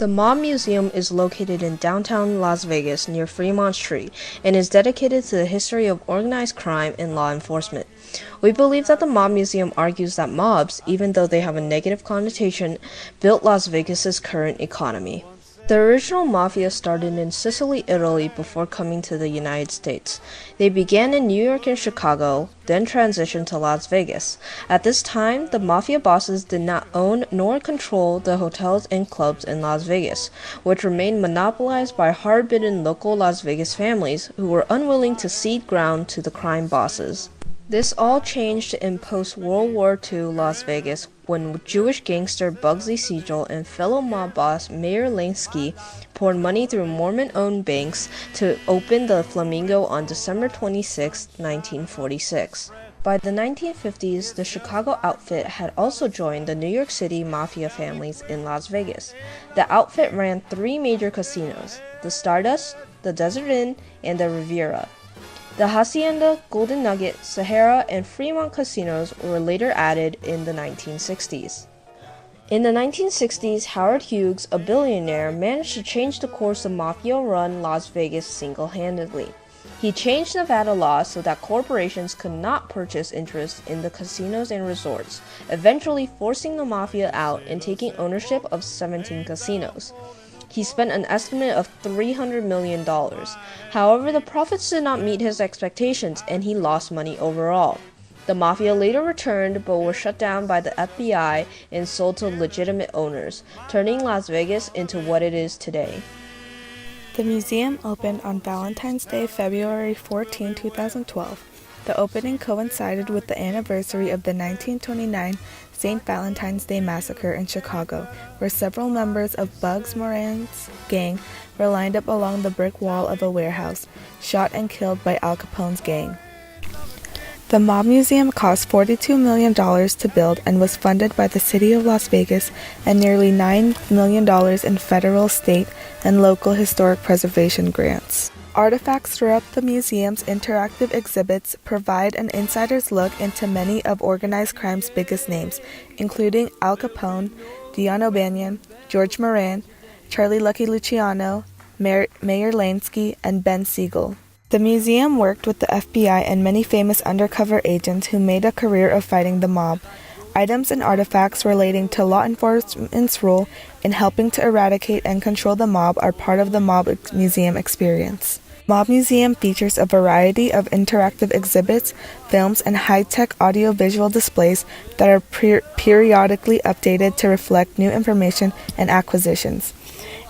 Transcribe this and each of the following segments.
The Mob Museum is located in downtown Las Vegas near Fremont Street and is dedicated to the history of organized crime and law enforcement. We believe that the Mob Museum argues that mobs, even though they have a negative connotation, built Las Vegas's current economy. The original mafia started in Sicily, Italy before coming to the United States. They began in New York and Chicago, then transitioned to Las Vegas. At this time, the mafia bosses did not own nor control the hotels and clubs in Las Vegas, which remained monopolized by hard-bitten local Las Vegas families who were unwilling to cede ground to the crime bosses. This all changed in post-World War II Las Vegas when Jewish gangster Bugsy Siegel and fellow mob boss Meyer Lansky poured money through Mormon-owned banks to open the Flamingo on December 26, 1946. By the 1950s, the Chicago outfit had also joined the New York City mafia families in Las Vegas. The outfit ran 3 major casinos: the Stardust, the Desert Inn, and the Riviera. The Hacienda, Golden Nugget, Sahara, and Fremont casinos were later added in the 1960s. In the 1960s, Howard Hughes, a billionaire, managed to change the course of mafia-run Las Vegas single-handedly. He changed Nevada law so that corporations could not purchase interest in the casinos and resorts, eventually forcing the mafia out and taking ownership of 17 casinos. He spent an estimate of $300 million. However, the profits did not meet his expectations, and he lost money overall. The mafia later returned, but were shut down by the FBI and sold to legitimate owners, turning Las Vegas into what it is today. The museum opened on Valentine's Day, February 14, 2012. The opening coincided with the anniversary of the 1929 St. Valentine's Day Massacre in Chicago, where several members of Bugs Moran's gang were lined up along the brick wall of a warehouse, shot and killed by Al Capone's gang. The Mob Museum cost $42 million to build and was funded by the City of Las Vegas and nearly $9 million in federal, state, and local historic preservation grants. Artifacts throughout the museum's interactive exhibits provide an insider's look into many of organized crime's biggest names, including Al Capone, Dion O'Banion, George Moran, Charlie Lucky Luciano, Meyer Lansky, and Ben Siegel. The museum worked with the FBI and many famous undercover agents who made a career of fighting the mob. Items and artifacts relating to law enforcement's role in helping to eradicate and control the mob are part of the Mob Museum experience. Mob Museum features a variety of interactive exhibits, films, and high-tech audio-visual displays that are periodically updated to reflect new information and acquisitions.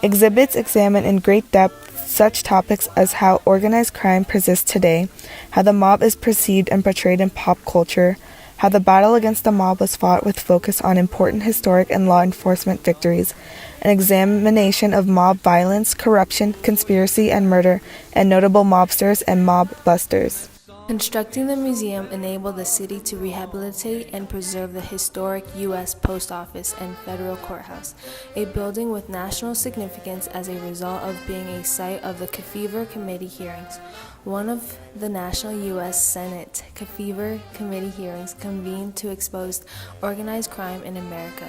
Exhibits examine in great depth such topics as how organized crime persists today, how the mob is perceived and portrayed in pop culture, how the battle against the mob was fought with focus on important historic and law enforcement victories, an examination of mob violence, corruption, conspiracy, and murder, and notable mobsters and mob busters. Constructing the museum enabled the city to rehabilitate and preserve the historic U.S. Post Office and Federal Courthouse, a building with national significance as a result of being a site of the Kefauver Committee hearings. One of the National U.S. Senate Kefauver Committee hearings convened to expose organized crime in America.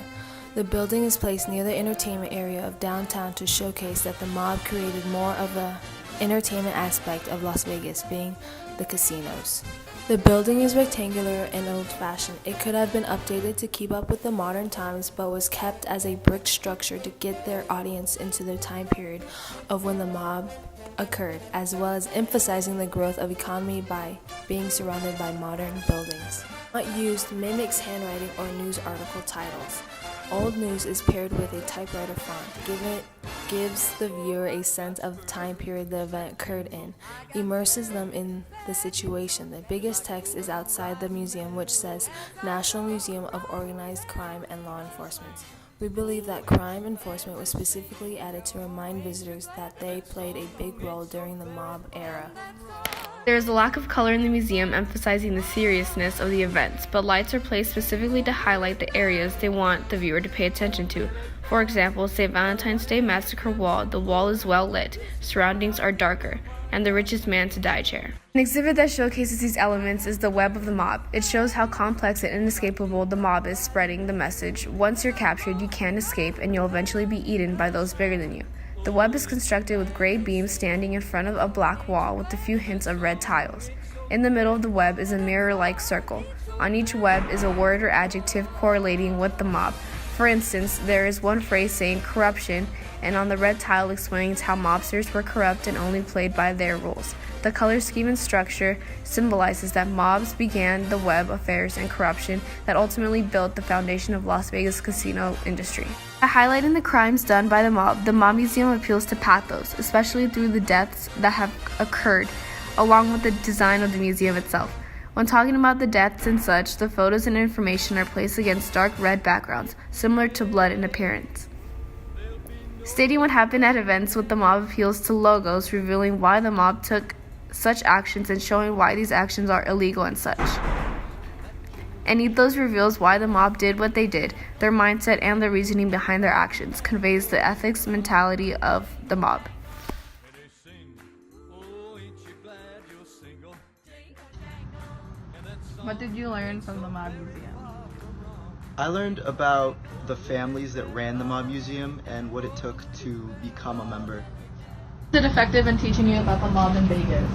The building is placed near the entertainment area of downtown to showcase that the mob created more of the entertainment aspect of Las Vegas, being the casinos. The building is rectangular and old-fashioned. It could have been updated to keep up with the modern times, but was kept as a brick structure to get their audience into the time period of when the mob occurred, as well as emphasizing the growth of economy by being surrounded by modern buildings. Not used mimics handwriting or news article titles. Old news is paired with a typewriter font, gives the viewer a sense of the time period the event occurred in, immerses them in the situation. The biggest text is outside the museum, which says National Museum of Organized Crime and Law Enforcement. We believe that crime enforcement was specifically added to remind visitors that they played a big role during the mob era. There is a lack of color in the museum emphasizing the seriousness of the events, but lights are placed specifically to highlight the areas they want the viewer to pay attention to. For example, St. Valentine's Day Massacre Wall, the wall is well lit, surroundings are darker, and the richest man to die chair. An exhibit that showcases these elements is the Web of the Mob. It shows how complex and inescapable the mob is, spreading the message: once you're captured, you can't escape, and you'll eventually be eaten by those bigger than you. The web is constructed with gray beams standing in front of a black wall with a few hints of red tiles. In the middle of the web is a mirror-like circle. On each web is a word or adjective correlating with the mob. For instance, there is one phrase saying corruption, and on the red tile explains how mobsters were corrupt and only played by their rules. The color scheme and structure symbolizes that mobs began the web affairs and corruption that ultimately built the foundation of Las Vegas casino industry. By highlighting the crimes done by the Mob Museum appeals to pathos, especially through the deaths that have occurred, along with the design of the museum itself. When talking about the deaths and such, the photos and information are placed against dark red backgrounds, similar to blood in appearance. Stating what happened at events with the mob appeals to logos, revealing why the mob took such actions and showing why these actions are illegal and such. And ethos reveals why the mob did what they did, their mindset and the reasoning behind their actions, conveys the ethics mentality of the mob. What did you learn from the Mob Museum? I learned about the families that ran the Mob Museum and what it took to become a member. Was it effective in teaching you about the mob in Vegas?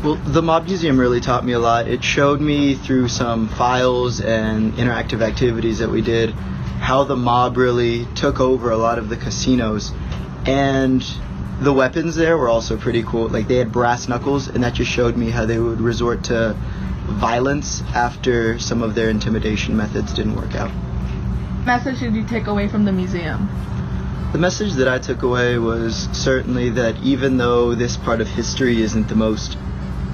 Well, the Mob Museum really taught me a lot. It showed me through some files and interactive activities that we did how the mob really took over a lot of the casinos. And the weapons there were also pretty cool. Like, they had brass knuckles, and that just showed me how they would resort to violence after some of their intimidation methods didn't work out. What message did you take away from the museum? The message that I took away was certainly that even though this part of history isn't the most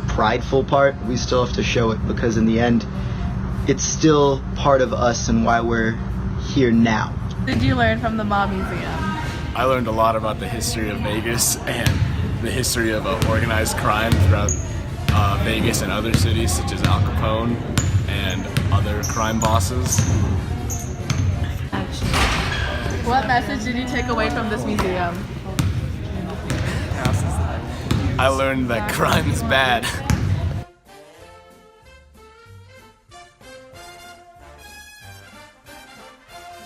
prideful part, we still have to show it, because in the end, it's still part of us and why we're here now. What did you learn from the Mob Museum? I learned a lot about the history of Vegas and the history of organized crime throughout Vegas and other cities, such as Al Capone and other crime bosses. What message did you take away from this museum? I learned that crime is bad.